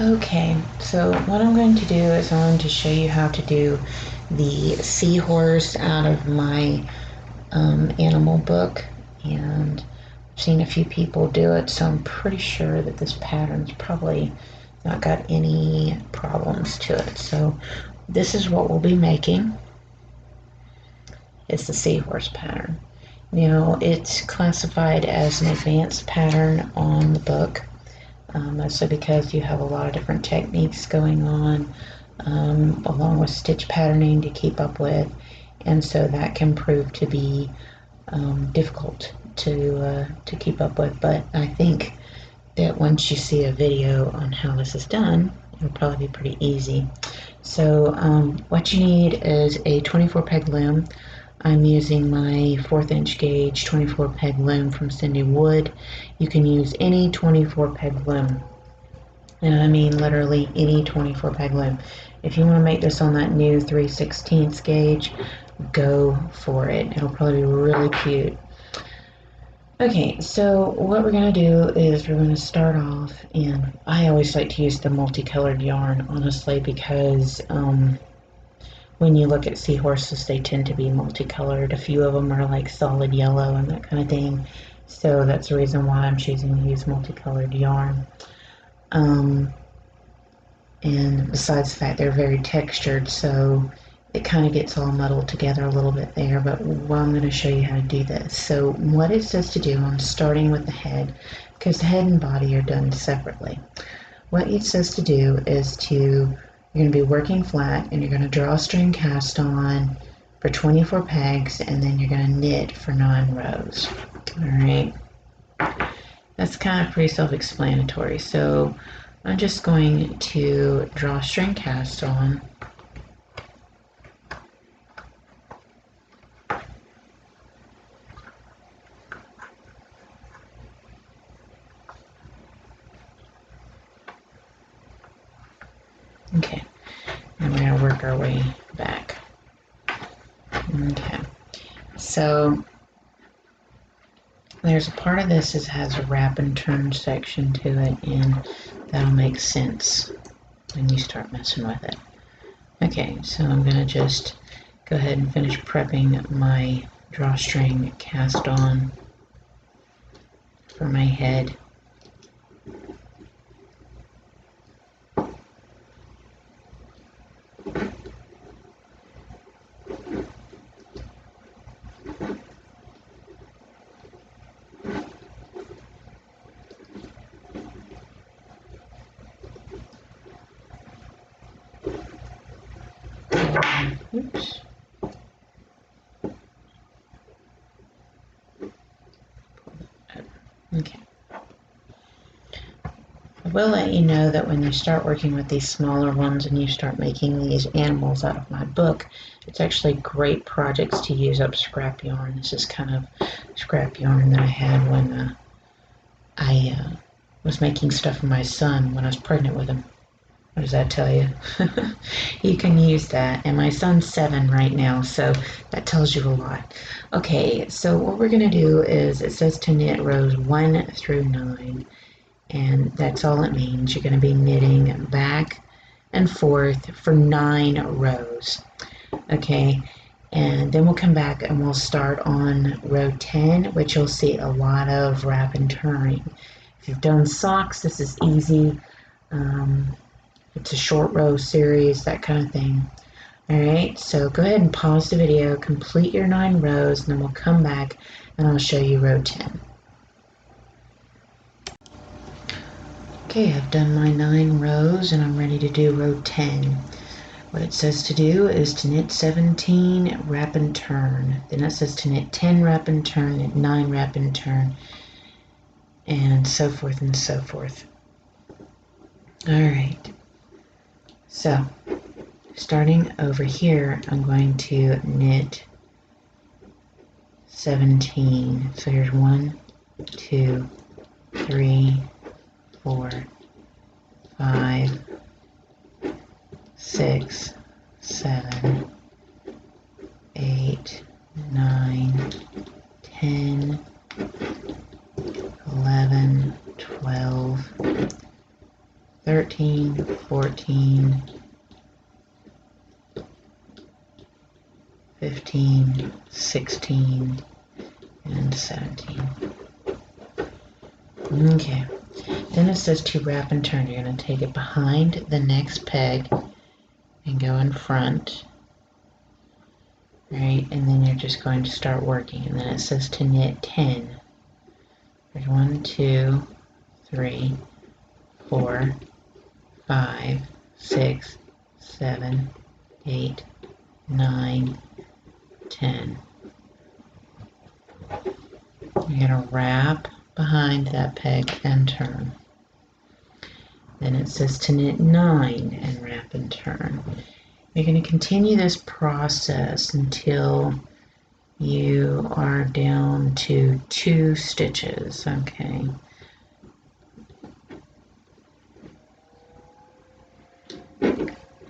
Okay, so what I'm going to do is I'm going to show you how to do the seahorse out of my animal book, and I've seen a few people do it, so I'm pretty sure that this pattern's probably not got any problems to it. So this is what we'll be making. It's the Seahorse pattern. Now it's classified as an advanced pattern on the book, mostly because you have a lot of different techniques going on, along with stitch patterning to keep up with, and so that can prove to be difficult to keep up with. But I think that once you see a video on how this is done, it'll probably be pretty easy. So what you need is a 24 peg loom. I'm using my 1/4 inch gauge 24 peg loom from Cindy Wood. You can use any 24 peg loom, and I mean literally any 24 peg loom. If you want to make this on that new 3/16 gauge, go for it. It'll probably be really cute. Okay, so what we're going to do is we're going to start off, and I always like to use the multicolored yarn, honestly, because when you look at seahorses, they tend to be multicolored. A few of them are like solid yellow and that kind of thing. So that's the reason why I'm choosing to use multicolored yarn. And besides the fact they're very textured, so it kind of gets all muddled together a little bit there. But I'm going to show you how to do this. So what it says to do, I'm starting with the head, because the head and body are done separately. What it says to do is you're going to be working flat, and you're going to drawstring cast on for 24 pegs, and then you're going to knit for 9 rows. Alright, that's kind of pretty self-explanatory. So I'm just going to drawstring cast on. Okay, and we're going to work our way back. Okay, so there's a part of this that has a wrap and turn section to it, and that'll make sense when you start messing with it. Okay, so I'm going to just go ahead and finish prepping my drawstring cast on for my head. Oops. Okay. I will let you know that when you start working with these smaller ones and you start making these animals out of my book, it's actually great projects to use up scrap yarn. This is kind of scrap yarn that I had when I was making stuff for my son when I was pregnant with him. What does that tell you? You can use that, and my son's 7 right now, so that tells you a lot. Okay, so what we're going to do is, it says to knit rows 1 through 9, and that's all it means. You're going to be knitting back and forth for 9 rows. Okay, and then we'll come back and we'll start on row 10, which you'll see a lot of wrap and turning. If you've done socks, this is easy. It's a short row series, that kind of thing. Alright, so go ahead and pause the video, complete your 9 rows, and then we'll come back and I'll show you row 10. Okay, I've done my 9 rows and I'm ready to do row 10. What it says to do is to knit 17, wrap and turn. Then it says to knit 10, wrap and turn, knit 9, wrap and turn, and so forth and so forth. Alright. So, starting over here, I'm going to knit 17. So here's 1, 2, 3, 4, 5, 6, 7, 8, 9, 10, 11, 12, 13, 14, 15, 16, and 17. Okay, then it says to wrap and turn. You're going to take it behind the next peg and go in front, right? And then you're just going to start working. And then it says to knit 10. There's 1, 2, 3, 4, 5, 6, 7, 8, 9, 10. You're going to wrap behind that peg and turn. Then it says to knit 9 and wrap and turn. You're going to continue this process until you are down to 2 stitches, okay?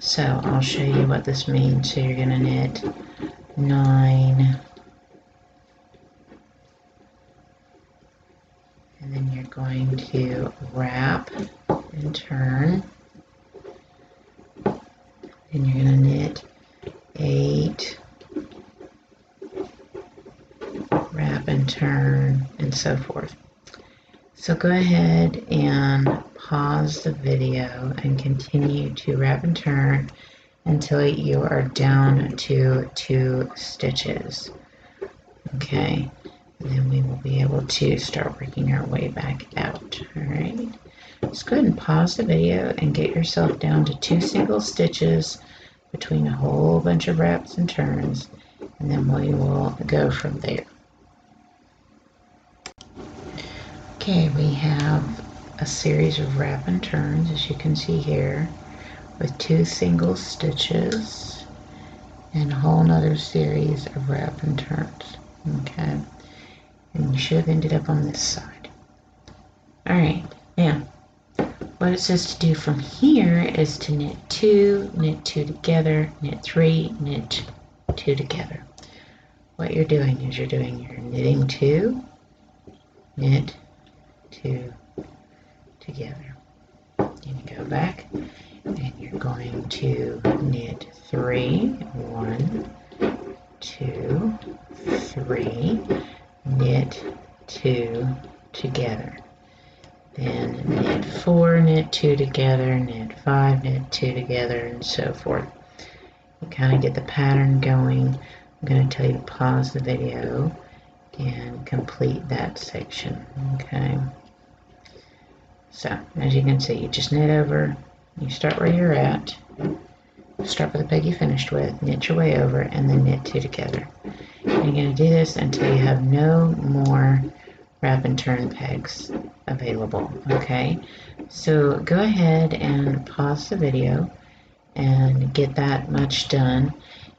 So I'll show you what this means. So you're going to knit 9, and then you're going to wrap and turn, and you're going to knit 8, wrap and turn, and so forth. So go ahead and pause the video and continue to wrap and turn until you are down to 2 stitches. Okay, and then we will be able to start working our way back out. All right, just go ahead and pause the video and get yourself down to 2 single stitches between a whole bunch of wraps and turns, and then we will go from there. Okay, we have a series of wrap and turns, as you can see here, with 2 single stitches and a whole nother series of wrap and turns. Okay, and you should have ended up on this side. All right, now what it says to do from here is to knit 2, knit 2 together, knit 3, knit 2 together. What you're doing is you're knitting 2, knit 2 together. You go back and you're going to knit 3, 1, 2, 3, knit 2 together. Then knit 4, knit 2 together, knit 5, knit 2 together, and so forth. You kind of get the pattern going. I'm going to tell you to pause the video and complete that section. Okay. So, as you can see, you just knit over, you start where you're at, start with the peg you finished with, knit your way over, and then knit 2 together. And you're going to do this until you have no more wrap and turn pegs available, okay? So go ahead and pause the video and get that much done,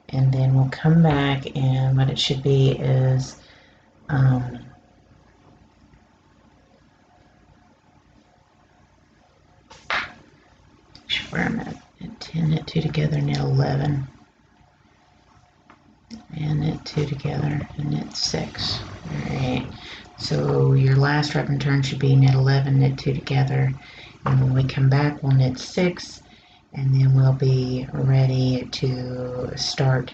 and then we'll come back, and what it should be is where I'm at, knit 10, knit 2 together, knit 11, and knit 2 together, and knit 6. Alright, so your last wrap and turn should be knit 11, knit 2 together, and when we come back we'll knit 6, and then we'll be ready to start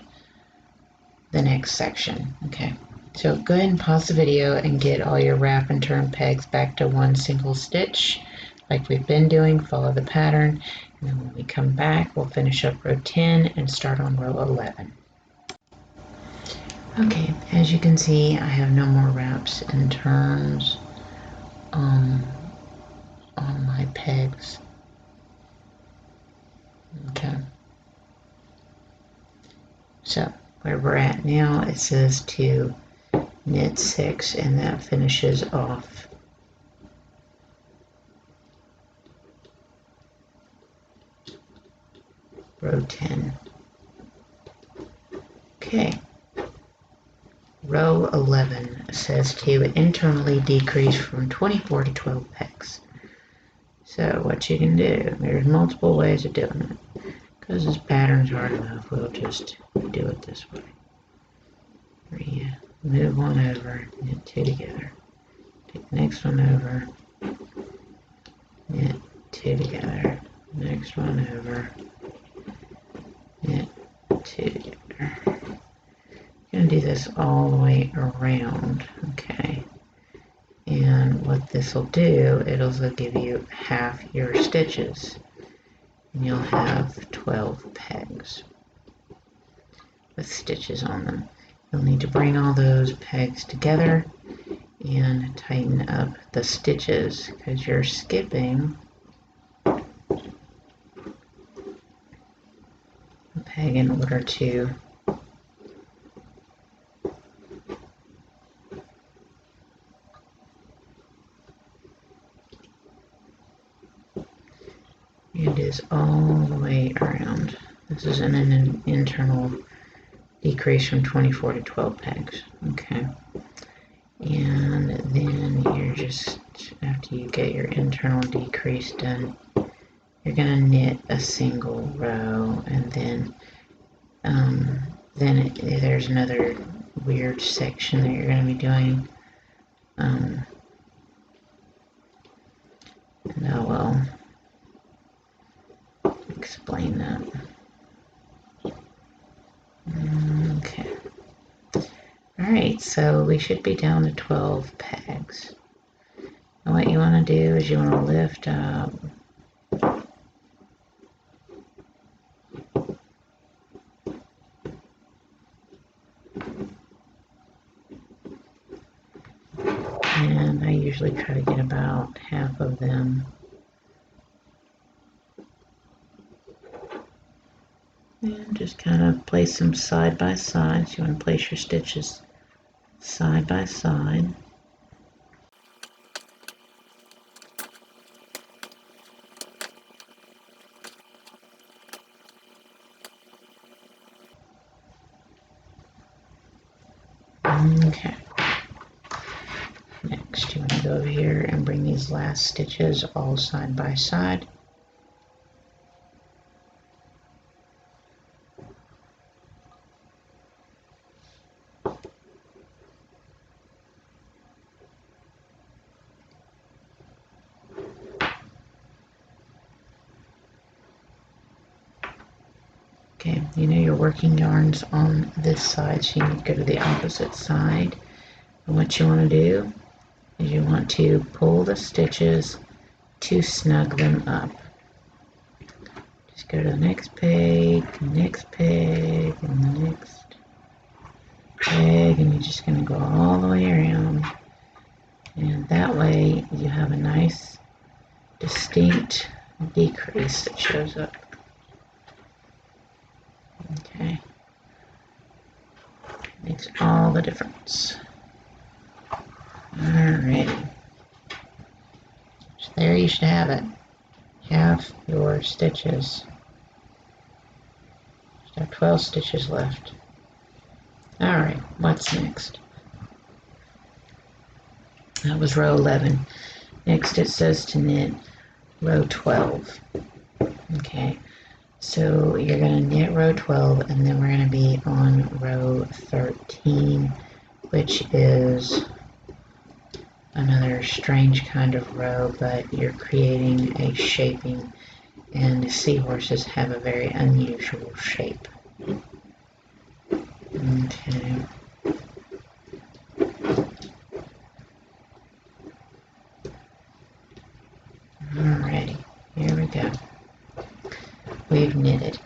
the next section. Okay, so go ahead and pause the video and get all your wrap and turn pegs back to 1 single stitch like we've been doing. Follow the pattern, and then when we come back we'll finish up row 10 and start on row 11. Okay, as you can see, I have no more wraps and turns on my pegs. Okay, so where we're at now, it says to knit 6, and that finishes off row 10. Okay, row 11 says to internally decrease from 24 to 12 pegs. So what you can do, there's multiple ways of doing it. Because this pattern's hard enough, we'll just do it this way. Where you move one over, knit 2 together. Take the next one over, knit 2 two together. Next one over, knit two together. Going to do this all the way around, okay? And what this will do, it'll give you half your stitches. And you'll have 12 pegs with stitches on them. You'll need to bring all those pegs together and tighten up the stitches because you're skipping a peg in order to it is all the way around. This is an internal decrease from 24 to 12 pegs. Okay. And then you're just, after you get your internal decrease done, you're going to knit a single row, and then there's another weird section that you're going to be doing. And I will explain that. Okay. Alright, so we should be down to 12 pegs. And what you want to do is you want to lift up and I usually try to get about half of them. And just kind of place them side by side. So you want to place your stitches side by side. Okay. Next, you want to go over here and bring these last stitches all side by side. Okay, you know your working yarn's on this side, so you need to go to the opposite side. And what you want to do is you want to pull the stitches to snug them up. Just go to the next peg, and the next peg, and you're just going to go all the way around. And that way you have a nice, distinct decrease that shows up. Okay. Makes all the difference. Alrighty. So there you should have it. Half your stitches. Just have 12 stitches left. Alright, what's next? That was row 11. Next it says to knit row 12. Okay. So you're going to knit row 12, and then we're going to be on row 13, which is another strange kind of row, but you're creating a shaping, and seahorses have a very unusual shape. Okay. Alrighty, here we go. We've knitted.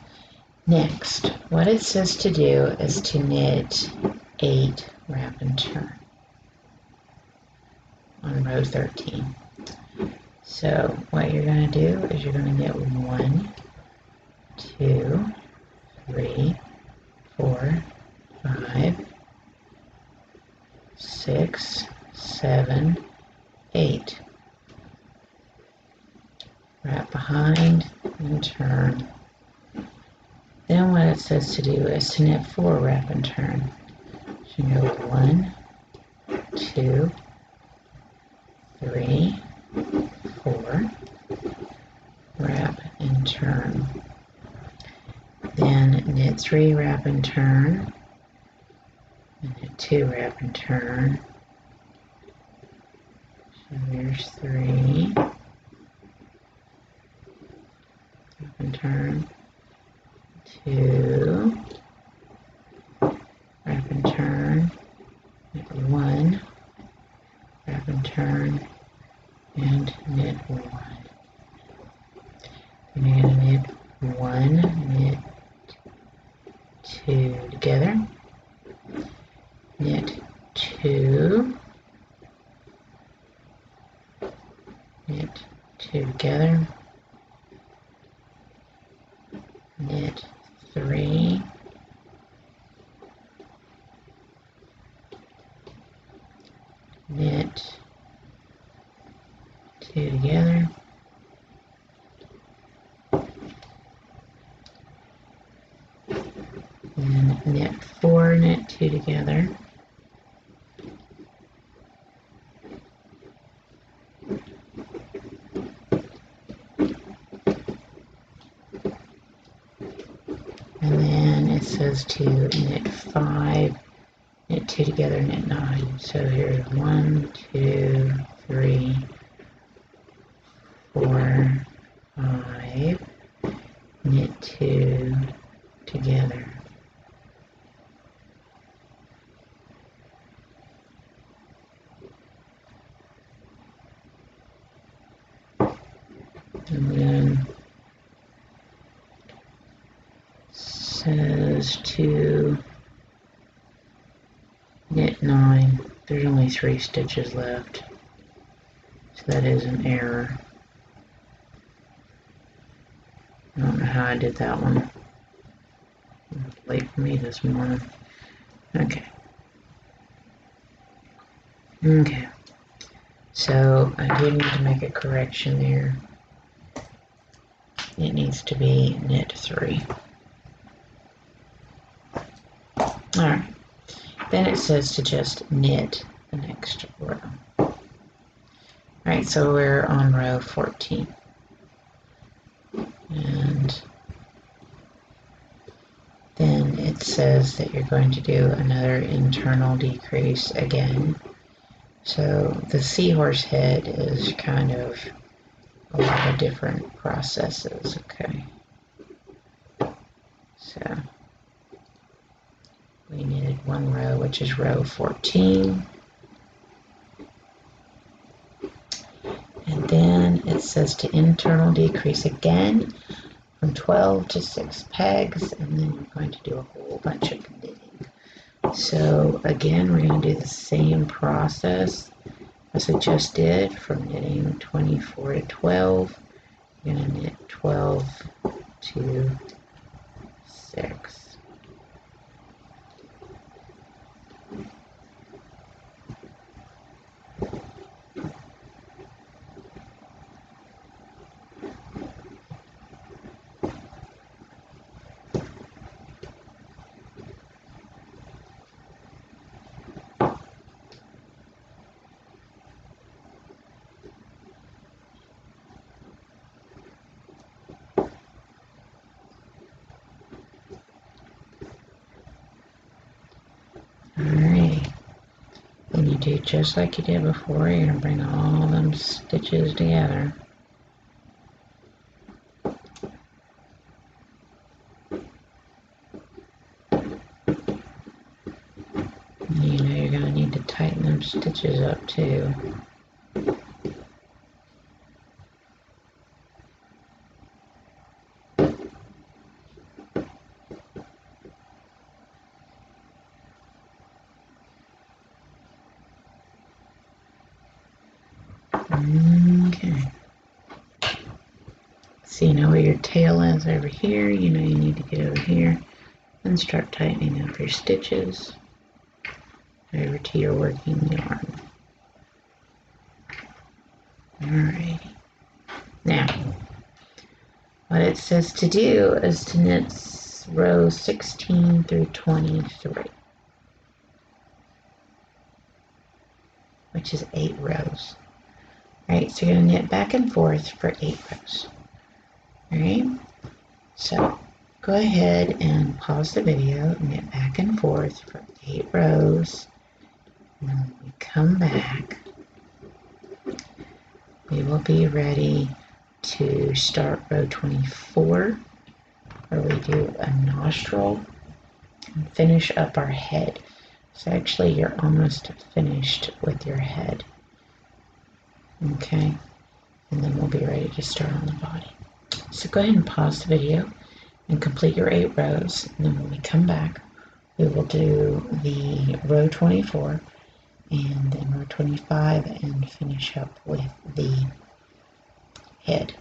Next, what it says to do is to knit 8 wrap and turn on row 13. So what you're going to do is you're going to knit 1, 2, 3, 4, 5, 6, 7, 8. Wrap behind and turn. Then what it says to do is to knit 4 wrap and turn. So you go 1, 2, 3, 4, wrap and turn. Then knit 3 wrap and turn, and knit 2 wrap and turn. So there's 3, wrap and turn, 2, wrap and turn, knit 1, wrap and turn, and knit 1. And you're going to knit 1, knit 2 together, knit 2, knit 2 together, knit 3, knit 2 together, and knit 4, knit 2 together, and then it says to knit 5, knit 2 together, knit 9. So here's 1, 2, 3, 4, 5, knit 2 together. And then says to knit 9. There's only 3 stitches left, so that is an error. I don't know how I did that one. It was late for me this morning. Okay. Okay. So I do need to make a correction there. It needs to be knit 3. Alright. Then it says to just knit the next row. Alright, so we're on row 14. And then it says that you're going to do another internal decrease again. So the seahorse head is kind of a lot of different processes, okay? So we knitted 1 row, which is row 14. And then it says to internal decrease again from 12 to 6 pegs, and then you're going to do a whole bunch of knitting. So again, we're going to do the same process as we just did from knitting 24 to 12. You're going to knit 12 to 6. Alright, then you do just like you did before. You're going to bring all them stitches together. You know you're going to need to tighten them stitches up too. Okay. So you know where your tail is over here. You know you need to get over here and start tightening up your stitches over to your working yarn. Alrighty. Now, what it says to do is to knit rows 16 through 23, which is 8 rows. Alright, so you're going to knit back and forth for 8 rows. Alright, so go ahead and pause the video, knit back and forth for 8 rows, and then when we come back, we will be ready to start row 24, where we do a nostril and finish up our head. So actually you're almost finished with your head. Okay, and then we'll be ready to start on the body. So go ahead and pause the video and complete your 8 rows, and then when we come back, we will do the row 24 and then row 25 and finish up with the head.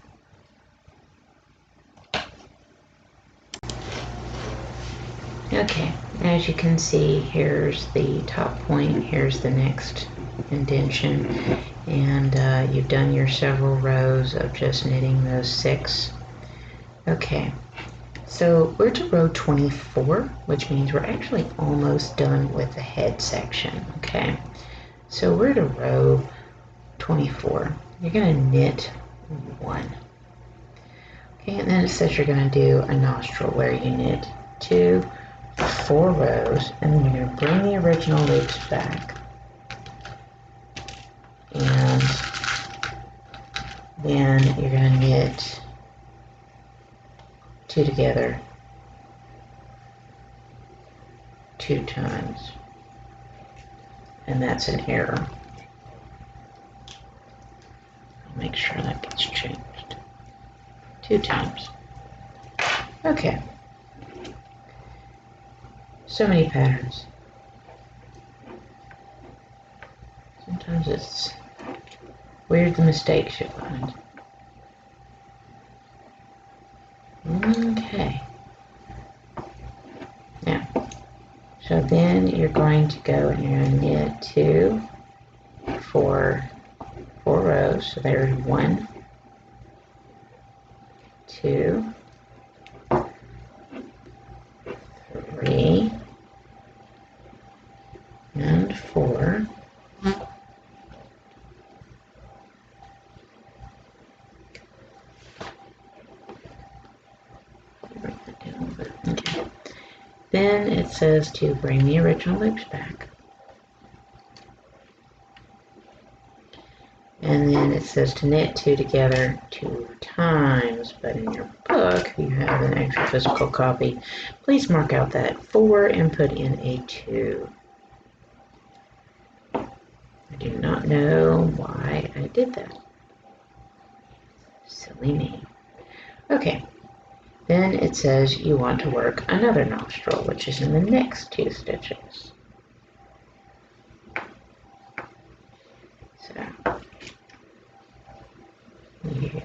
Okay, as you can see, here's the top point, here's the next indentation, and you've done your several rows of just knitting those 6. Okay, so we're to row 24, which means we're actually almost done with the head section. Okay, so we're to row 24. You're going to knit 1. Okay, and then it says you're going to do a nostril where you knit 2 for 4 rows, and then you're going to bring the original loops back, and then you're going to knit 2 together 2 times, and that's an error. I'll make sure that gets changed 2 times. Okay, so many patterns. Sometimes it's weird the mistakes you find. Okay. Now, so then you're going to go and you're going to knit 2 for 4 rows. So there's 1, 2, 3, and 4. Okay. Then it says to bring the original loops back. And then it says to knit 2 together 2 times, but in your book you have an extra physical copy. Please mark out that 4 and put in a 2. I do not know why I did that. Silly me. Okay. Then it says you want to work another nostril, which is in the next 2 stitches. So you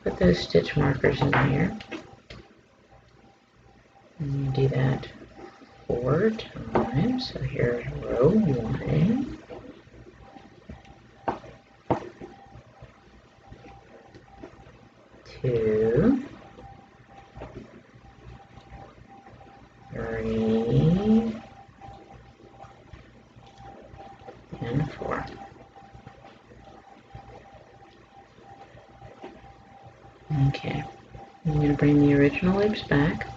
put those stitch markers in here, and you do that 4 times. So here's row 1. 2, 3, and 4. Okay, I'm going to bring the original loops back,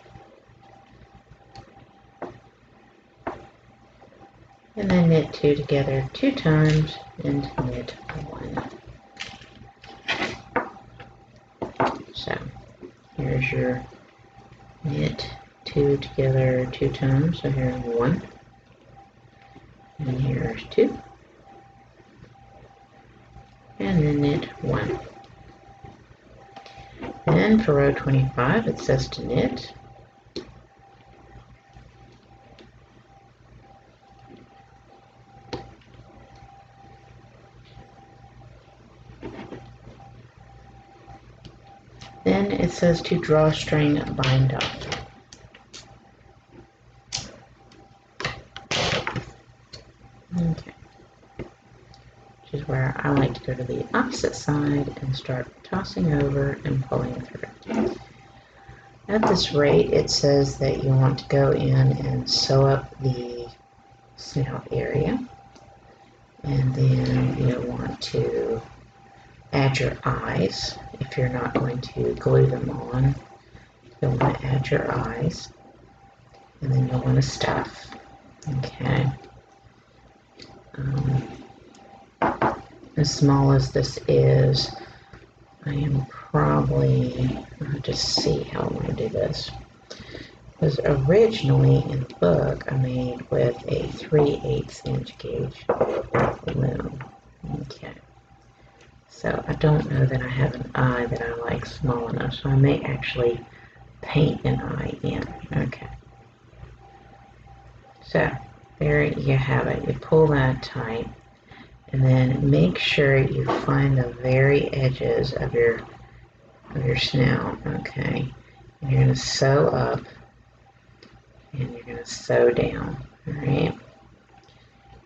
and then knit 2 together 2 times and knit 1. So here's your knit 2 together 2 times. So here's 1, and here's 2, and then knit 1. Then for row 25 it says to knit then it says to drawstring bind off. Okay, which is where I like to go to the opposite side and start tossing over and pulling through. At this rate, it says that you want to go in and sew up the snout area, and then you'll want to add your eyes. If you're not going to glue them on, you'll want to add your eyes, and then you'll want to stuff. Okay. As small as this is, I am probably, I'll just see how I'm going to do this. Because originally in the book I made with a 3/8 inch gauge loom. Okay. So I don't know that I have an eye that I like small enough, so I may actually paint an eye in. Okay. So there you have it. You pull that tight, and then make sure you find the very edges of your snout. Okay. And you're going to sew up, and you're going to sew down. All right.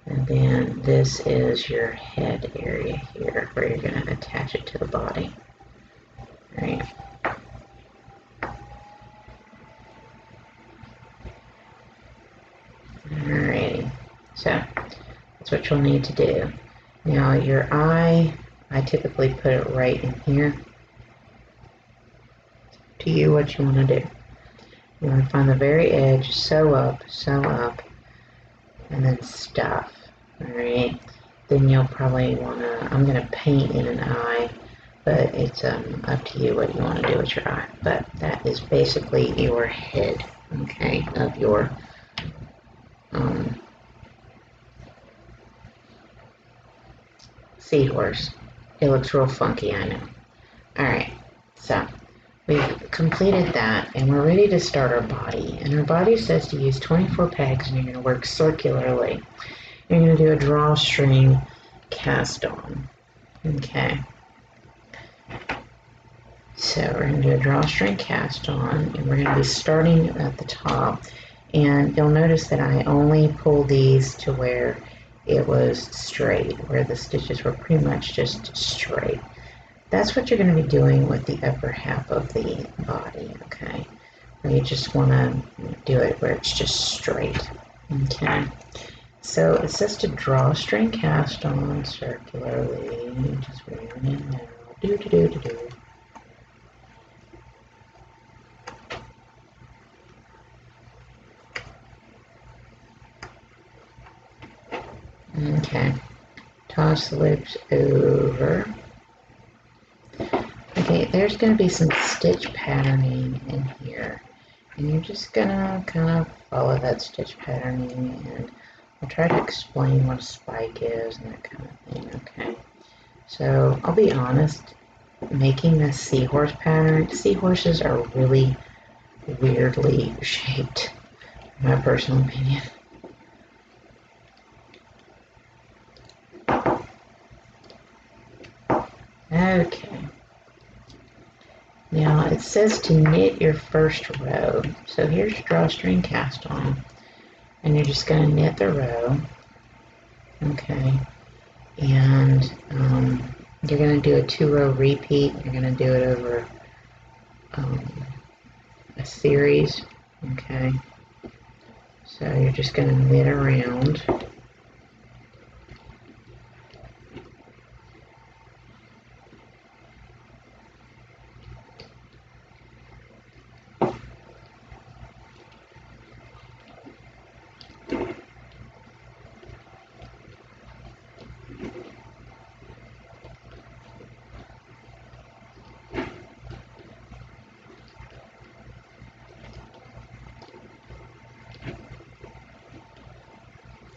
And then this is your head area here, where you're going to attach it to the body. All right. Alrighty, so that's what you'll need to do. Now your eye, I typically put it right in here. To you, what you want to do. You want to find the very edge, sew up, and then stuff. Alright, then you'll probably want to, I'm going to paint in an eye, but it's up to you what you want to do with your eye. But that is basically your head, okay, of your seahorse. It looks real funky, I know. Alright, so we've completed that and we're ready to start our body. And our body says to use 24 pegs and you're going to work circularly. You're going to do a drawstring cast on. Okay. So we're going to do a drawstring cast on and we're going to be starting at the top. And you'll notice that I only pulled these to where it was straight, where the stitches were pretty much just straight. That's what you're going to be doing with the upper half of the body, okay? Where you just want to do it where it's just straight, okay? So it says to drawstring cast on circularly, just wearing it now, do. Okay, toss the loops over. Okay, there's going to be some stitch patterning in here, and you're just going to kind of follow that stitch patterning, and I'll try to explain what a spike is and that kind of thing, okay? So I'll be honest, making this seahorse pattern, seahorses are really weirdly shaped, in my personal opinion. Okay. Now it says to knit your first row. So here's your drawstring cast on. And you're just going to knit the row. Okay. And you're going to do a 2-row repeat. You're going to do it over a series. Okay. So you're just going to knit around.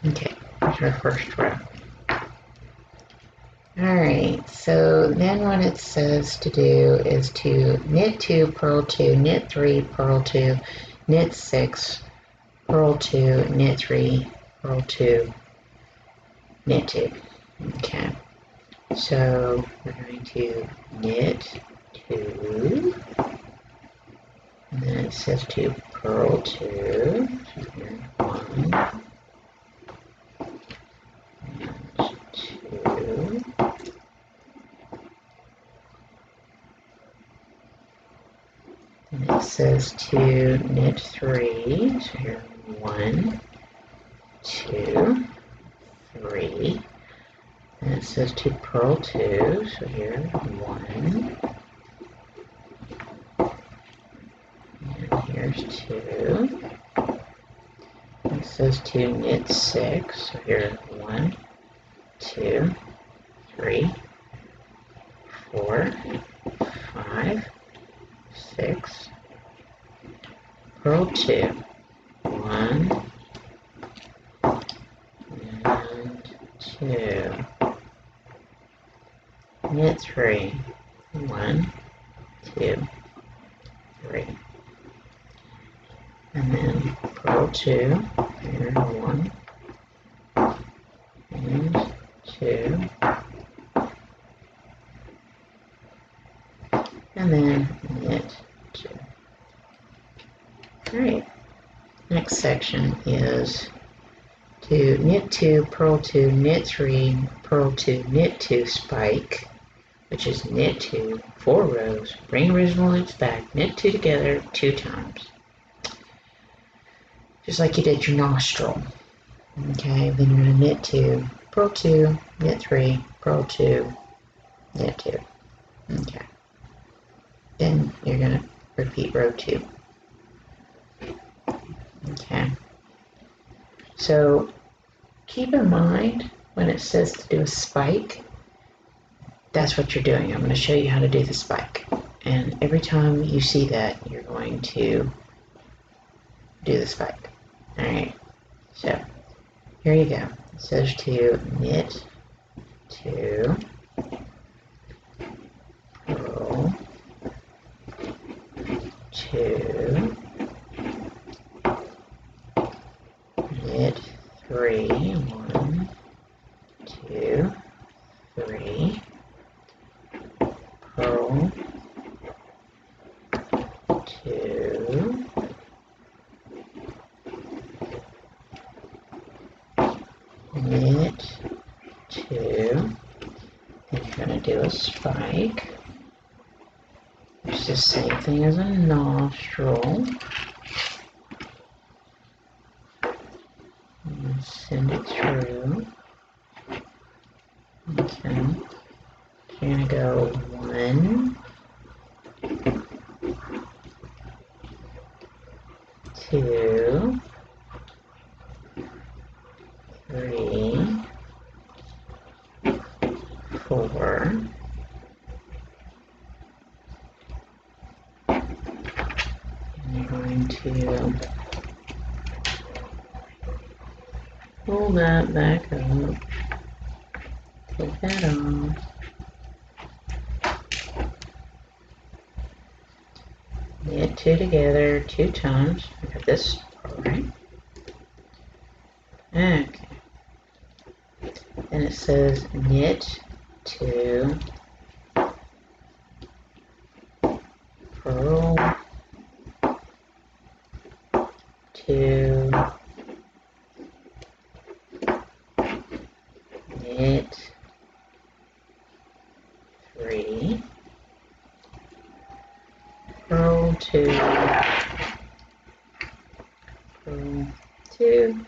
Okay, there's our first row. Alright, so then what it says to do is to knit 2, purl 2, knit 3, purl 2, knit 6, purl 2, knit 3, purl 2, knit 2. Okay, so we're going to knit 2, and then it says to purl 2, so here 1, and 2, and it says to knit 3, so here 1, 2, 3, and it says to purl 2, so here 1, and here's 2, it says to knit 6, so here 1, 2, 3, 4, 5, 6, purl 2, 1 and 2, knit 3, 1, 2, 3, and then purl 2, here 1 and 2, and then knit 2. Alright, next section is to knit 2, purl 2, knit 3, purl 2, knit 2, spike, which is knit 2, 4 rows, bring original loops back, knit 2 together 2 times. Just like you did your nostril. Okay, then you're going to knit 2, purl 2, knit 3, purl 2, knit 2. Okay. Then you're going to repeat row 2. Okay. So keep in mind when it says to do a spike, that's what you're doing. I'm going to show you how to do the spike. And every time you see that, you're going to do the spike. Alright, so here you go. It says to knit 2, purl 2, knit 3, 1, 2, 3, purl 2, knit 2, and you're going to do a spike. It's the same thing as a nostril. And send it through. Okay. You're going to go 1, 2, 3, 4, and you're going to pull that back up, take that off, knit 2 together 2 times. I got this part right. Okay. And it says knit 2, purl 2, knit 3, purl 2, purl 2,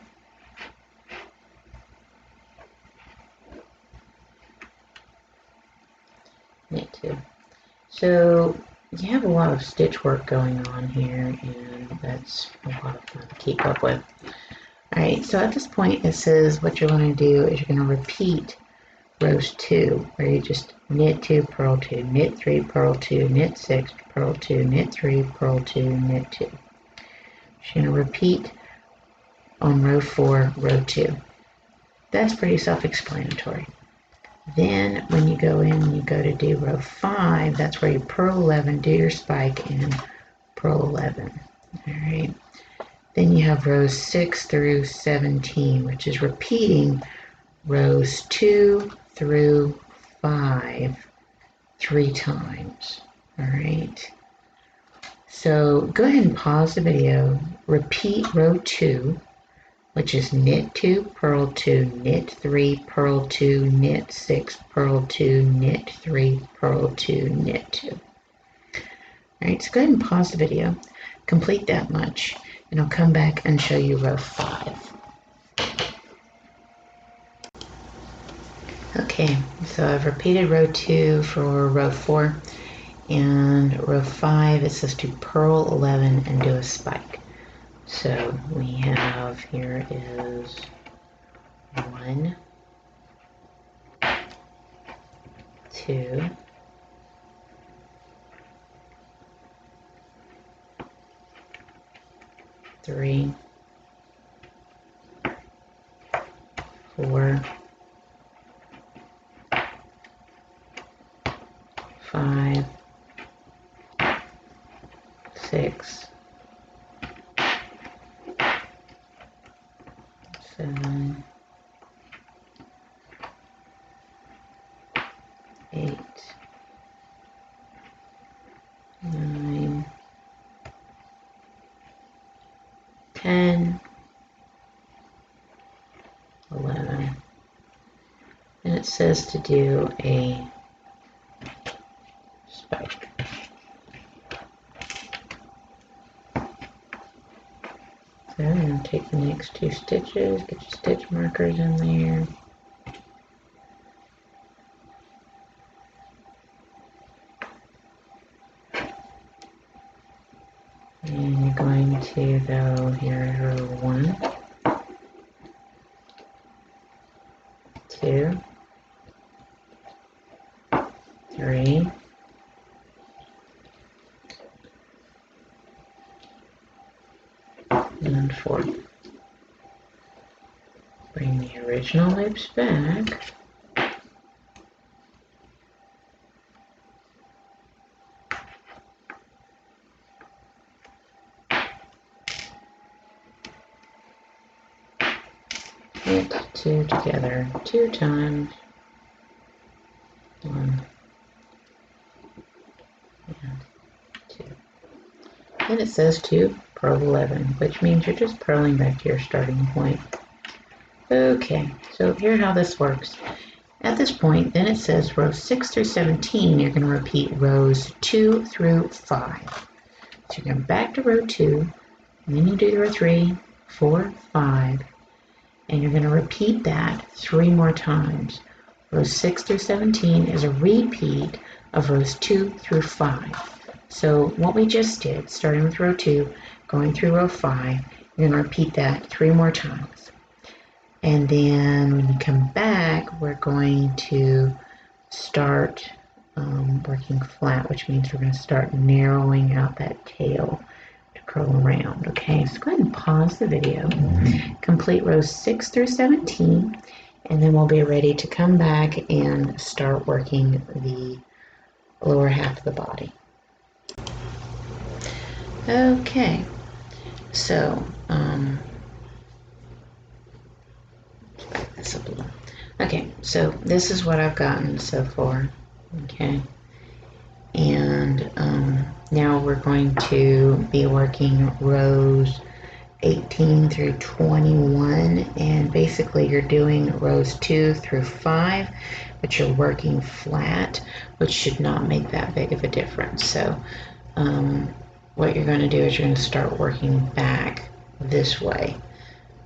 knit 2. So you have a lot of stitch work going on here, and that's a lot of fun to keep up with. Alright, so at this point it says what you're going to do is you're going to repeat rows 2, where you just knit 2, purl 2, knit 3, purl 2, knit 6, purl 2, knit 3, purl 2, knit 2. You're going to repeat on row 4, row 2. That's pretty self-explanatory. Then when you go in, you go to do row 5, that's where you purl 11, do your spike, and purl 11. Alright. Then you have rows 6 through 17, which is repeating rows 2 through 5 3 times. Alright. So go ahead and pause the video, repeat row 2, which is knit 2, purl 2, knit 3, purl 2, knit 6, purl 2, knit 3, purl 2, knit 2. Alright, so go ahead and pause the video, complete that much, and I'll come back and show you row 5. Okay, so I've repeated row 2 for row 4, and row 5 it says to purl 11 and do a spike. So we have, here is 1, 2, 3, 4, 5, 6, 7, 8, 9, 10, 11, and it says to do a spike. So I'm going to take the next 2 stitches, get your stitch markers in there. And you're going to go here, row 1, 2, 3, and 4. Bring the original loops back. Knit 2 together 2 times. 1 and 2. And it says to purl 11, which means you're just purling back to your starting point. Okay, so here's how this works. At this point, then it says rows 6 through 17, you're going to repeat rows 2 through 5. So you're going back to row 2, and then you do row 3, 4, 5, and you're going to repeat that 3 more times. Rows 6 through 17 is a repeat of rows 2 through 5. So what we just did, starting with row 2, going through row 5, you're going to repeat that 3 more times. And then when you come back, we're going to start working flat, which means we're going to start narrowing out that tail to curl around. Okay, so go ahead and pause the video, complete rows 6 through 17, and then we'll be ready to come back and start working the lower half of the body. Okay, so back this up a little. Okay, so this is what I've gotten so far. Okay, and now we're going to be working rows 18 through 21, and basically you're doing rows 2 through 5, but you're working flat, which should not make that big of a difference. So what you're going to do is you're going to start working back this way.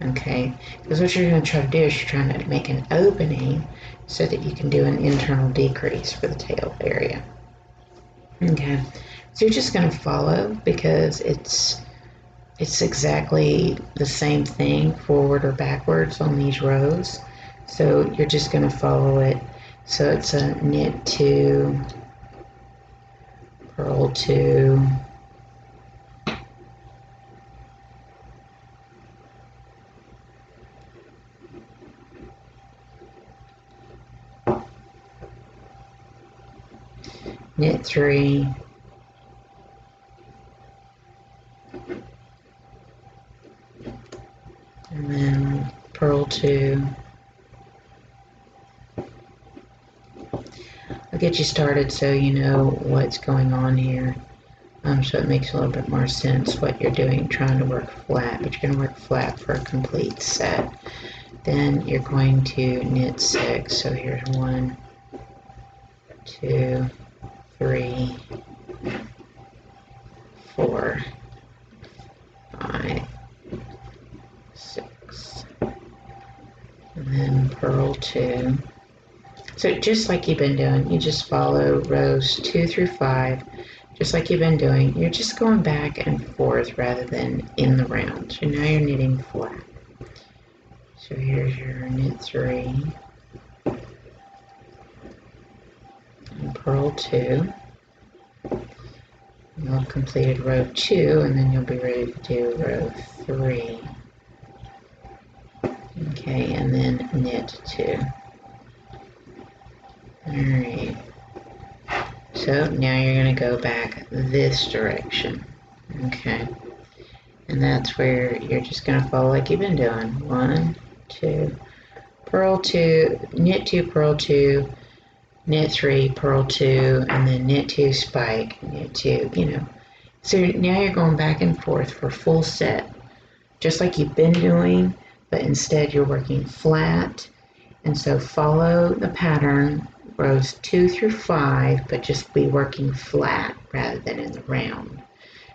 Okay, because what you're going to try to do is you're trying to make an opening so that you can do an internal decrease for the tail area. Okay, so you're just going to follow, because it's exactly the same thing forward or backwards on these rows. So you're just going to follow it. So it's a knit 2, purl 2, knit 3, and then purl 2. I'll get you started so you know what's going on here, so it makes a little bit more sense what you're doing, trying to work flat, but you're going to work flat for a complete set. Then you're going to knit 6, so here's 1, 2, 3, 4, 5, 6, and then purl 2. So just like you've been doing, you just follow rows 2 through 5, just like you've been doing. You're just going back and forth rather than in the round. So now you're knitting flat. So here's your knit 3, and purl 2, You'll have completed row 2, and then you'll be ready to do row 3. Okay, and then knit 2. Alright. So now you're going to go back this direction. Okay. And that's where you're just going to follow like you've been doing. 1, 2, purl 2, knit 2, purl 2, knit 3, purl 2, and then knit 2, spike, knit 2, you know. So now you're going back and forth for full set, just like you've been doing, but instead you're working flat. And so follow the pattern, rows 2 through 5, but just be working flat rather than in the round.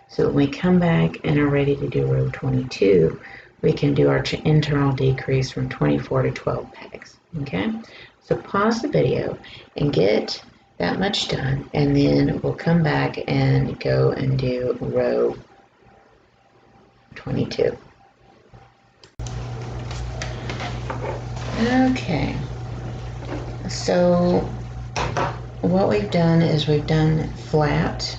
So when we come back and are ready to do row 22, we can do our internal decrease from 24 to 12 pegs. Okay, so pause the video and get that much done, and then we'll come back and go and do row 22. Okay, so what we've done is we've done flat,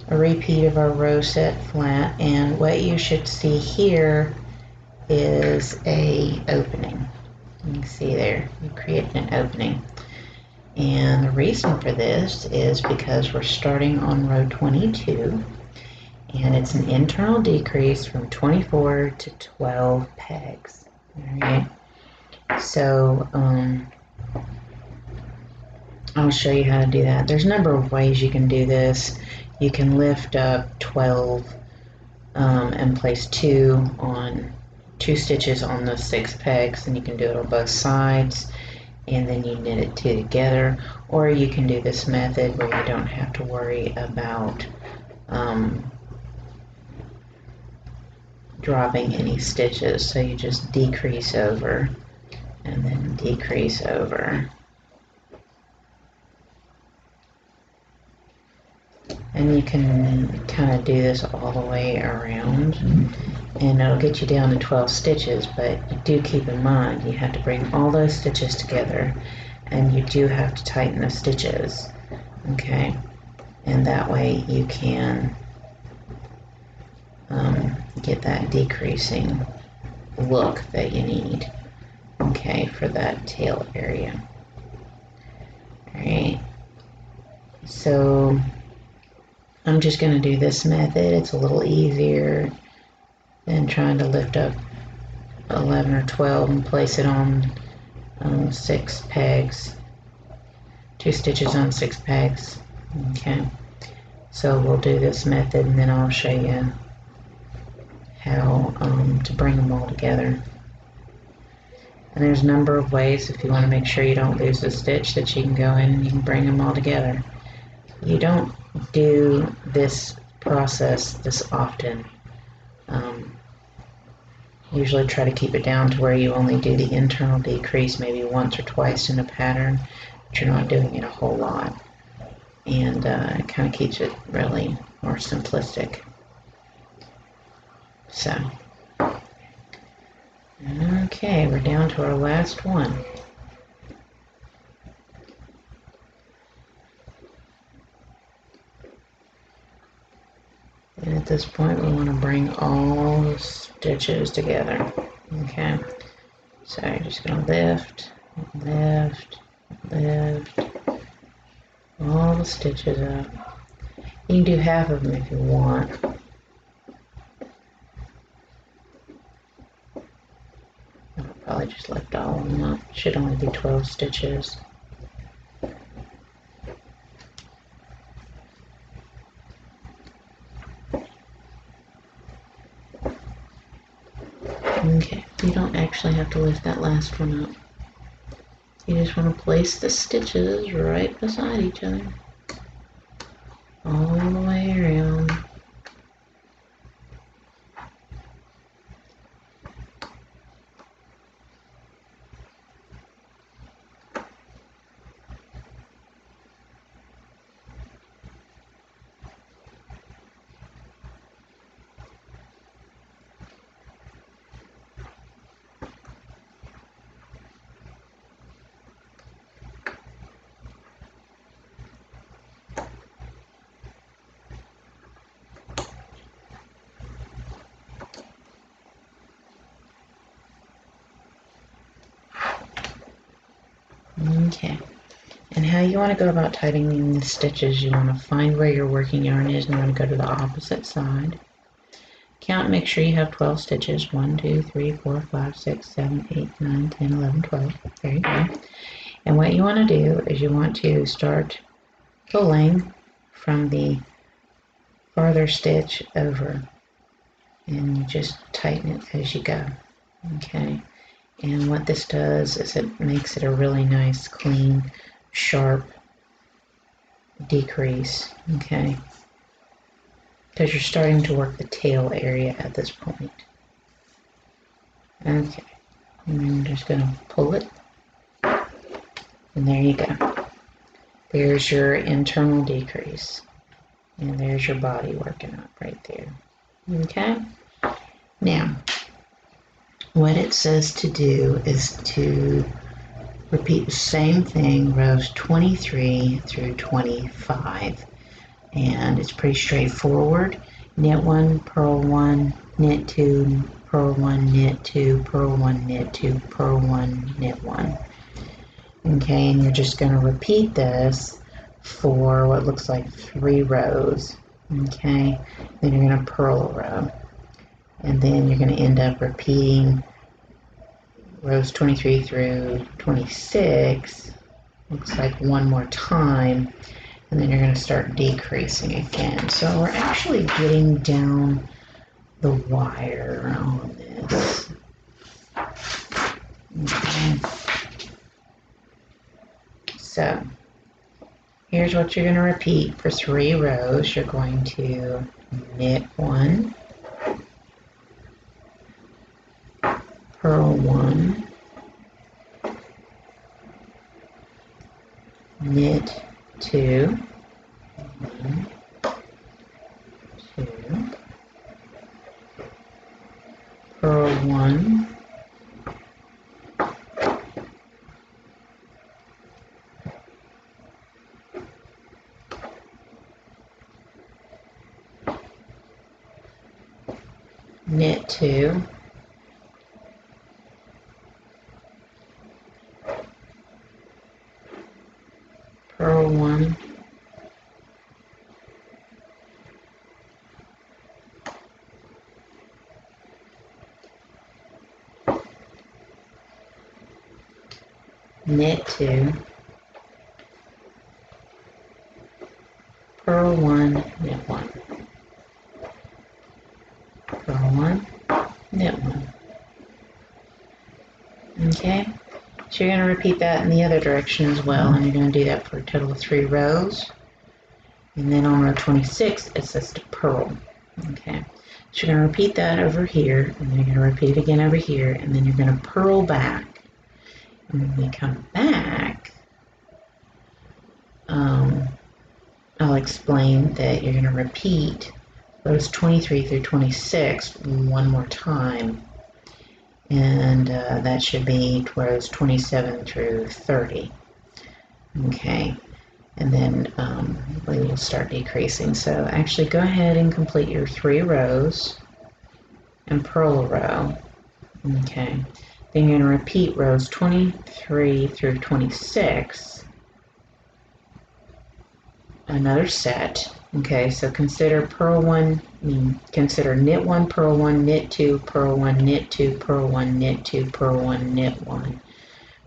a repeat of our row set flat, and what you should see here is a opening. You can see there, we created an opening. And the reason for this is because we're starting on row 22, and it's an internal decrease from 24 to 12 pegs. Alright, so I'll show you how to do that. There's a number of ways you can do this. You can lift up 12 and place 2 stitches on the 6 pegs, and you can do it on both sides, and then you knit it 2 together. Or you can do this method where you don't have to worry about dropping any stitches, so you just decrease over and then decrease over. And you can kind of do this all the way around, and it'll get you down to 12 stitches, but do keep in mind you have to bring all those stitches together, and you do have to tighten the stitches, okay? And that way you can get that decreasing look that you need, okay, for that tail area. Alright, so I'm just going to do this method. It's a little easier than trying to lift up 11 or 12 and place it on 6 pegs, 2 stitches on 6 pegs. Okay, so we'll do this method, and then I'll show you how to bring them all together. And there's a number of ways, if you want to make sure you don't lose a stitch, that you can go in and you can bring them all together. You don't do this process this often. Usually try to keep it down to where you only do the internal decrease maybe once or twice in a pattern, but you're not doing it a whole lot. And it kind of keeps it really more simplistic. So, okay, we're down to our last one. And at this point, we want to bring all the stitches together. Okay, so you're just going to lift, lift, lift all the stitches up. You can do half of them if you want. I'll probably just lift all of them up. It should only be 12 stitches. Okay, you don't actually have to lift that last one up. You just want to place the stitches right beside each other, all the way around. Okay. And how you want to go about tightening the stitches, you want to find where your working yarn is, and you want to go to the opposite side. Count and make sure you have 12 stitches. 1, 2, 3, 4, 5, 6, 7, 8, 9, 10, 11, 12. There you go. And what you want to do is you want to start pulling from the farther stitch over, and you just tighten it as you go. Okay. And what this does is it makes it a really nice, clean, sharp decrease. Okay. Because you're starting to work the tail area at this point. Okay. And then I'm just going to pull it. And there you go. There's your internal decrease. And there's your body working up right there. Okay? Now, what it says to do is to repeat the same thing, rows 23 through 25. And it's pretty straightforward. Knit 1, purl 1, knit 2, purl 1, knit 2, purl 1, knit 2, purl 1, knit 1. Okay, and you're just going to repeat this for what looks like 3 rows. Okay, then you're going to purl a row. And then you're going to end up repeating rows 23 through 26, looks like one more time, and then you're going to start decreasing again. So we're actually getting down the wire on this. Okay. So here's what you're going to repeat for 3 rows. You're going to knit 1, purl 1, knit 2, 1, 2, purl 1, knit 2, purl 1, knit 2, purl 1, knit 1, purl 1, knit 1. Okay, so you're going to repeat that in the other direction as well, and you're going to do that for a total of 3 rows. And then on row 26 it says to purl. Okay, so you're going to repeat that over here, and then you're going to repeat it again over here, and then you're going to purl back. And when we come back, I'll explain that you're going to repeat rows 23 through 26 one more time, and that should be rows 27 through 30. Okay, and then we will start decreasing. So actually go ahead and complete your 3 rows and purl a row. Okay, then you're going to repeat rows 23 through 26 another set. Okay, so consider purl 1, consider knit 1, purl 1, knit 2, purl 1, knit 2, purl 1, knit 2, purl 1, knit 1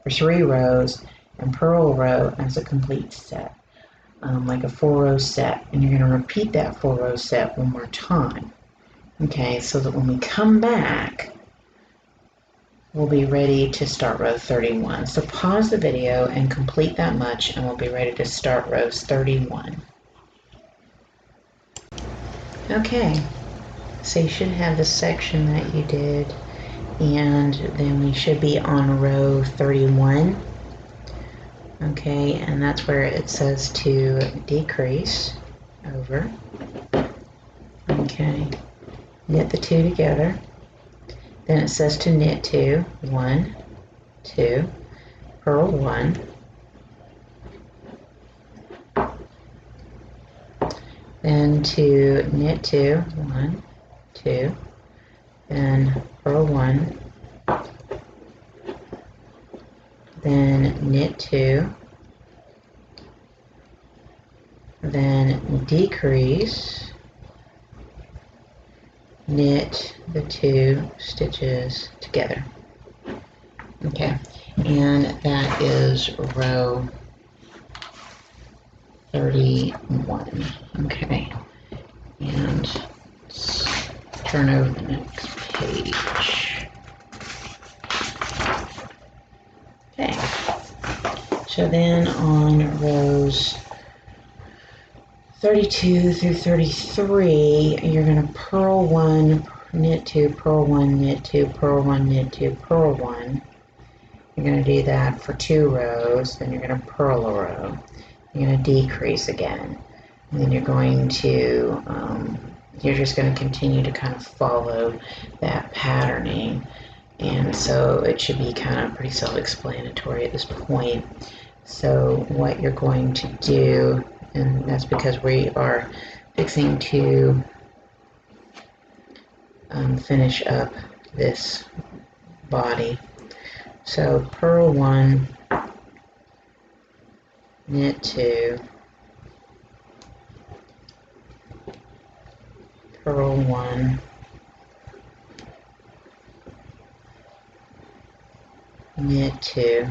for 3 rows, and purl a row as a complete set, like a 4-row set, and you're going to repeat that 4-row set one more time. Okay, so that when we come back, we'll be ready to start row 31. So pause the video and complete that much, and we'll be ready to start rows 31. Okay, so you should have the section that you did, and then we should be on row 31. Okay, and that's where it says to decrease over. Okay, knit the 2 together. Then it says to knit 2, 1, 2, purl 1, then to knit 2, 1, 2, then purl 1, then knit 2, then decrease, knit the 2 stitches together. Okay, and that is row 31. Okay, and let's turn over the next page. Okay, so then on rows 32 through 33, you're going to purl 1, knit 2, purl 1, knit 2, purl 1, knit 2, purl 1. You're going to do that for 2 rows, then you're going to purl a row. You're going to decrease again, and then you're going to, you're just going to continue to kind of follow that patterning. And so it should be kind of pretty self-explanatory at this point. So what you're going to do, and that's because we are fixing to finish up this body. So purl 1, knit 2, purl 1, knit 2,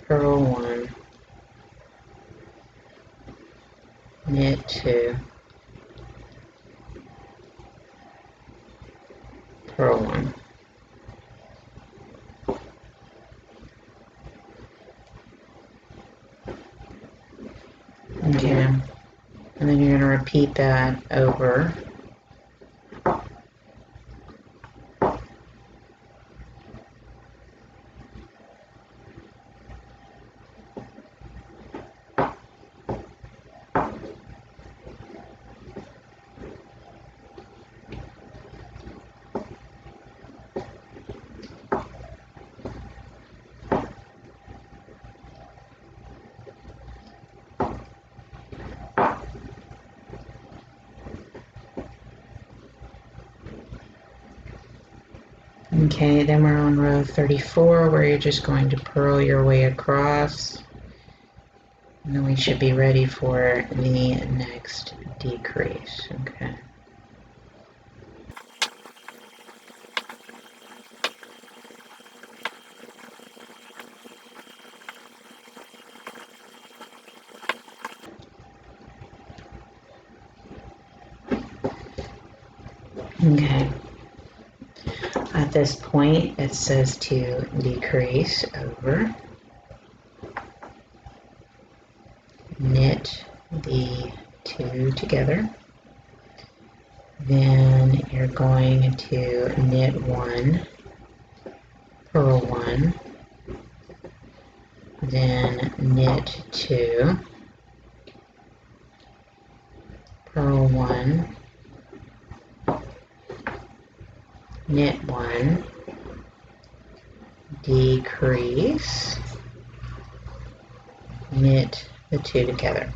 purl 1, knit 2, purl 1. Okay, and then you're going to repeat that over. Okay, then we're on row 34 where you're just going to purl your way across. And then we should be ready for the next decrease. Okay. Okay. At this point, it says to decrease over, knit the 2 together, then you're going to knit 1, purl 1, then knit 2, purl 1, knit 1, decrease, knit the 2 together.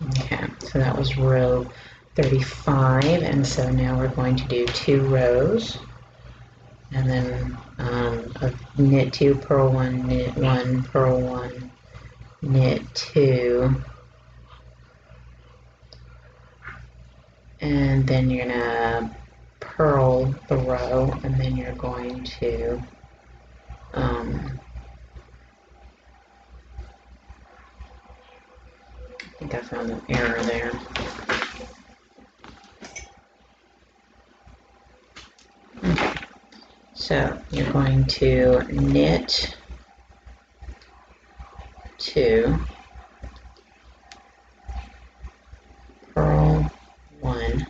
Okay, so that was row 35, and so now we're going to do 2 rows, and then knit 2, purl 1, knit 1, purl 1, knit 2, and then you're gonna purl the row, and then you're going to I think I found an error there. Okay. So you're going to knit 2, purl 1,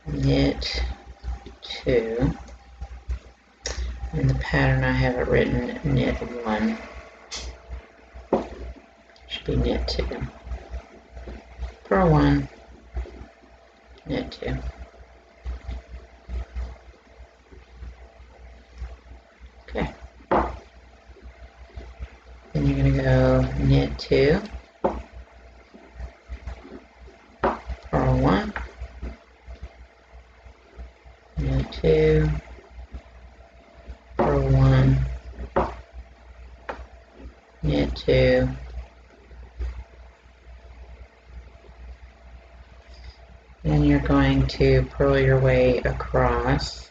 knit 2, in the pattern I have it written knit 1, should be knit 2, purl 1, knit 2. Okay. Then you're going to go knit 2, purl 1, knit 2, Then you're going to purl your way across.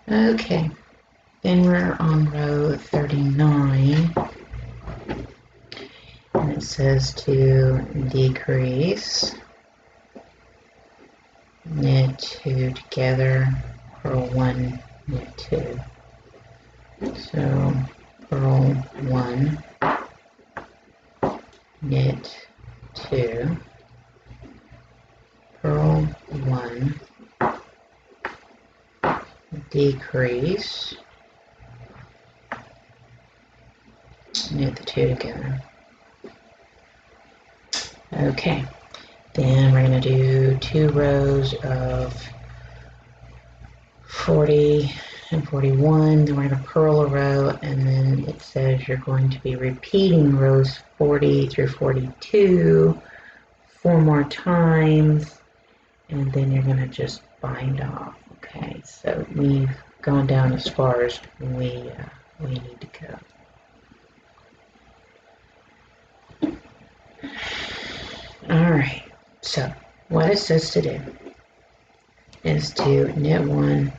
Okay, then we're on row 39, and it says to decrease, knit 2 together, purl 1, knit 2. So purl 1, knit 2, purl 1, decrease, knit the 2 together. Okay, then we're going to do 2 rows of 40 and 41, then we're going to purl a row, and then it says you're going to be repeating rows 40 through 42 4 more times, and then you're going to just bind off. Okay, so we've gone down as far as we need to go. Alright, so what it says to do is to knit 1,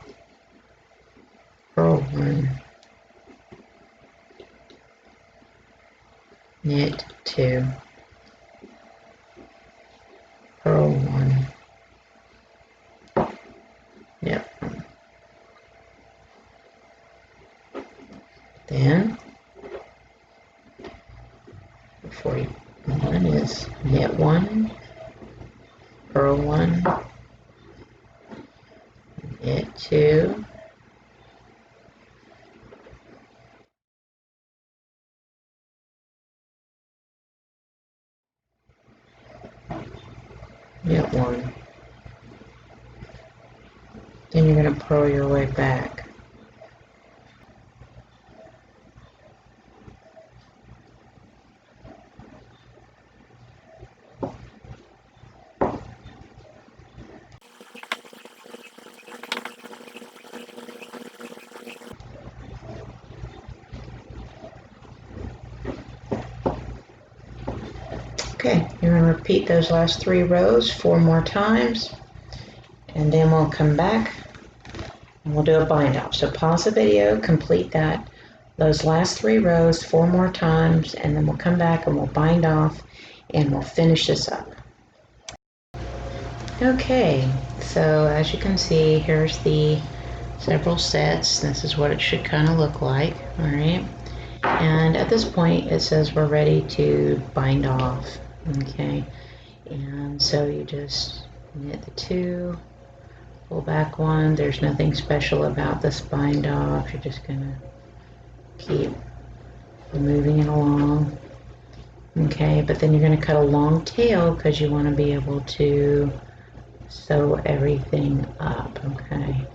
purl 1, knit 2, purl 1, knit 1. Then 41 is knit 1, purl 1, knit 2, knit 1. Then you're going to purl your way back. Okay, you're going to repeat those last 3 rows 4 more times, and then we'll come back and we'll do a bind off. So pause the video, complete those last 3 rows 4 more times, and then we'll come back and we'll bind off and we'll finish this up. Okay, so as you can see, here's the several sets. This is what it should kind of look like. All right, and at this point it says we're ready to bind off. Okay, and so you just knit the 2, pull back 1. There's nothing special about this bind off. You're just gonna keep moving it along. Okay, but then you're going to cut a long tail because you want to be able to sew everything up. Okay,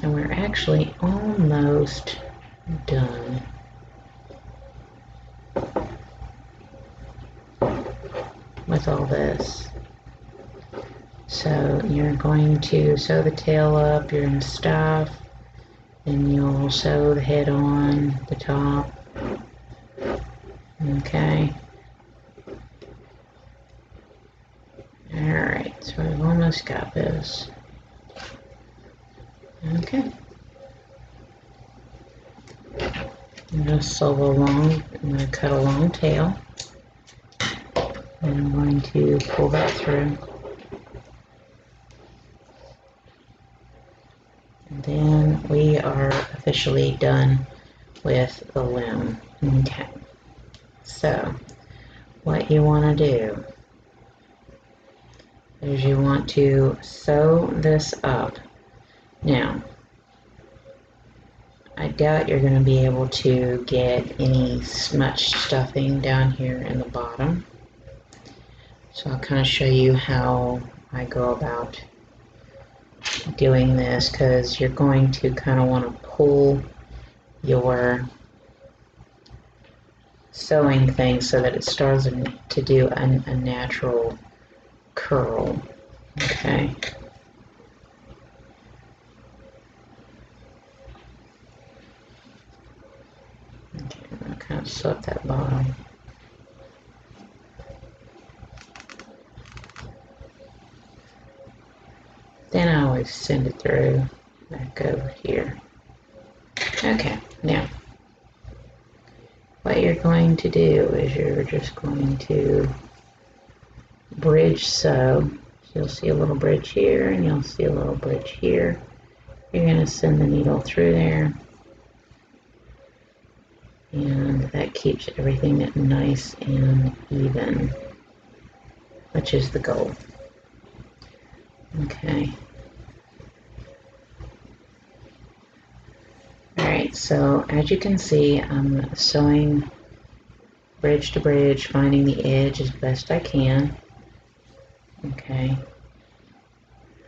and we're actually almost done. With all this. So you're going to sew the tail up, you're going to stop, and you'll sew the head on the top. Okay. Alright, so we've almost got this. Okay. I'm going to sew along, I'm going to cut a long tail. And I'm going to pull that through. And then we are officially done with the loom. Okay. So, what you want to do is you want to sew this up. Now, I doubt you're going to be able to get any smudged stuffing down here in the bottom. So I'll kind of show you how I go about doing this because you're going to kind of want to pull your sewing thing so that it starts to do a natural curl. Okay. Okay, I'm going to kind of sew up that bottom. Then I always send it through back over here. Okay, now what you're going to do is you're just going to bridge sew. So you'll see a little bridge here and you'll see a little bridge here. You're going to send the needle through there, and that keeps everything nice and even, which is the goal. Okay. Alright, so as you can see, I'm sewing bridge to bridge, finding the edge as best I can. Okay.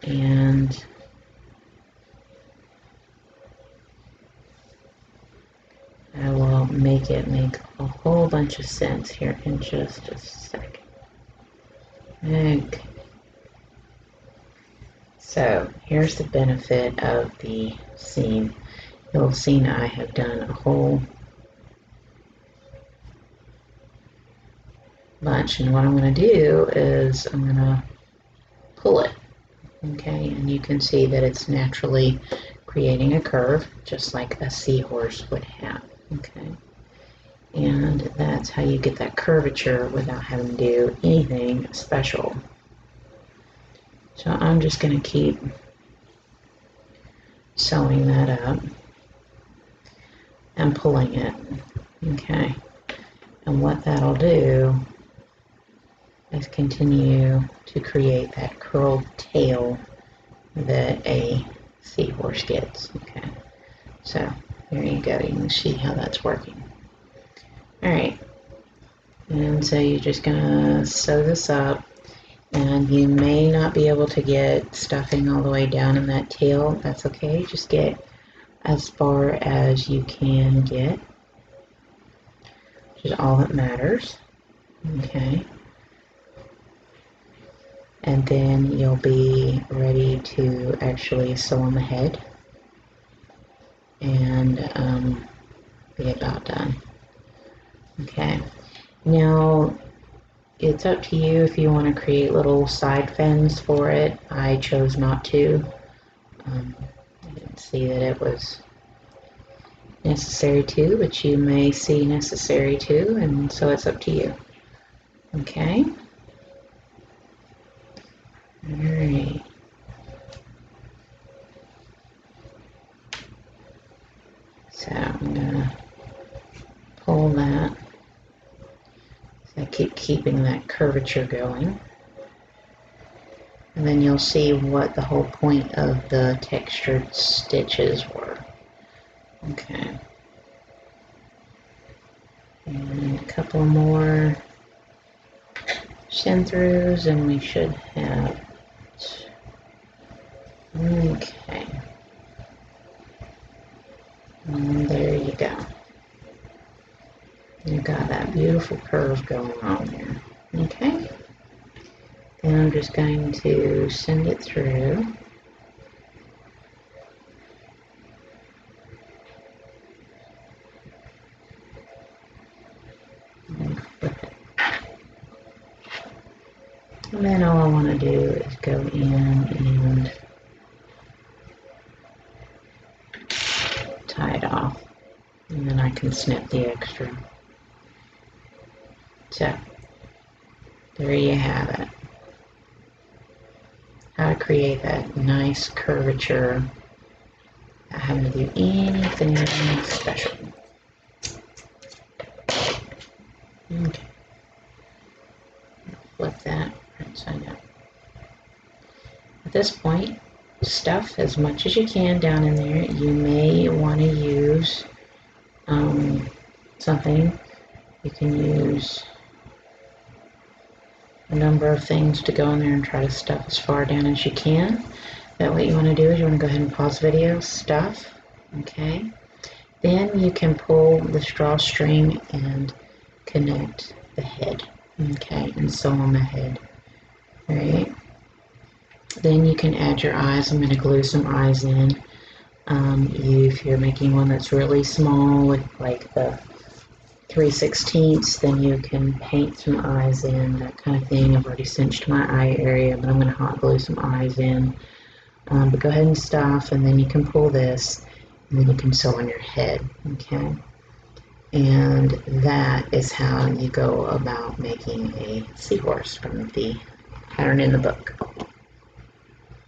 And I will make it make a whole bunch of sense here in just a second. Okay. So here's the benefit of the seam. You'll have seen I have done a whole bunch, and what I'm going to do is I'm going to pull it. Okay, and you can see that it's naturally creating a curve just like a seahorse would have. Okay, and that's how you get that curvature without having to do anything special. So I'm just going to keep sewing that up and pulling it. Okay, and what that'll do is continue to create that curled tail that a seahorse gets. Okay, so there you go. You can see how that's working. Alright, and so you're just gonna sew this up, and you may not be able to get stuffing all the way down in that tail. That's okay, just get as far as you can get, which is all that matters. Okay, and then you'll be ready to actually sew on the head and be about done. Okay, now it's up to you if you want to create little side fins for it. I chose not to. I didn't see that it was necessary to, but you may see necessary to, and so it's up to you. Okay. Alright. So I'm gonna pull that. So I keep keeping that curvature going. And then you'll see what the whole point of the textured stitches were. Okay. And a couple more shin throughs and we should have it. Okay. And there you go. You've got that beautiful curve going on there. Okay. Then I'm just going to send it through. And flip it. And then all I want to do is go in and tie it off. And then I can snip the extra. So, there you have it. How to create that nice curvature without having to do anything special. Okay. Flip that right side out. At this point, stuff as much as you can down in there. You may want to use something. You can use a number of things to go in there and try to stuff as far down as you can. So what you want to do is you want to go ahead and pause video, stuff, okay? Then you can pull this drawstring and connect the head, okay, and sew on the head, right? Then you can add your eyes. I'm going to glue some eyes in. If you're making one that's really small, with like the 3/16, then you can paint some eyes in, that kind of thing. I've already cinched my eye area, but I'm going to hot glue some eyes in. But go ahead and stuff, and then you can pull this, and then you can sew on your head, okay? And that is how you go about making a seahorse from the pattern in the book.